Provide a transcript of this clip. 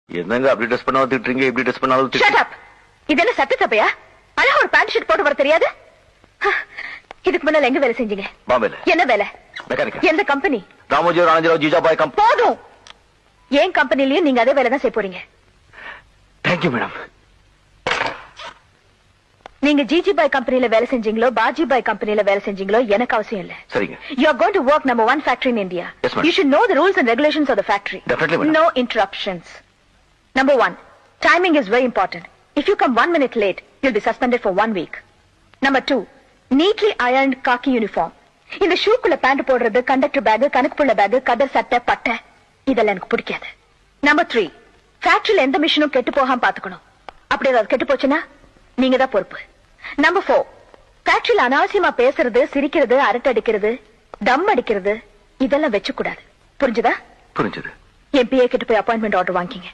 என்னங்க அப்படி ட்ரெஸ் பண்ணாலும் திட்டுறீங்க, இப்படி ட்ரெஸ் பண்ணாலும் Shut up. இதெல்லாம் சட்டசபையா? அழகா ஒரு பேண்ட் ஷர்ட் போட்டு வர தெரியாது? இதுக்கு முன்னால எங்க வேலை செஞ்சீங்க? பாம்பேல. என்ன வேலை? மெக்கானிக்கா. எந்த கம்பெனி? ராமோஜி ராணாஜிராவ் ஜிஜாபாய் கம்பெனி. போதும். ஏன் கம்பெனிலயும் நீங்க அதே வேலை தான் செய்ய போறீங்க. Thank you madam. நீங்க ஜிஜிபாய் கம்பெனில வேலை செஞ்சீங்களோ பாஜிபாய் கம்பெனில வேலை செஞ்சீங்களோ எனக்கு அவசியம் இல்ல. சரிங்க. You are going to work number 1 factory in India. Yes, madam. You should know the rules and regulations of the factory. Definitely, madam. No interruptions. Number 1, timing is very important. If you come 1 minute late, you'll be suspended for 1 week. Number 2, neatly ironed khaki uniform. இந்த ஷூக்குள்ள pant போடுறது, conductor back, கணக்குப்புள்ள back, கதர் சட்டை, பட்டை இதெல்லாம் எனக்கு பிடிக்காது. Number 3, ஃபேக்டரியில எந்த மிஷினும் கெட்டு போகாம பாத்துக்கணும். அப்படி ஏதாவது கெட்டு போச்சுன்னா நீங்க தான் பொறுப்பு. Number 4, ஃபேக்டரியில அனாவசியமா பேசுறது, சிரிக்கிறது, அரட்டை அடிக்கிறது, தம் அடிக்கிறது இதெல்லாம் வெச்சு கூடாது. புரிஞ்சுதா? புரிஞ்சது. என் பிஏ கிட்ட போய் அப்பாயின்மெண்ட் ஆர்டர் வாங்கிங்க.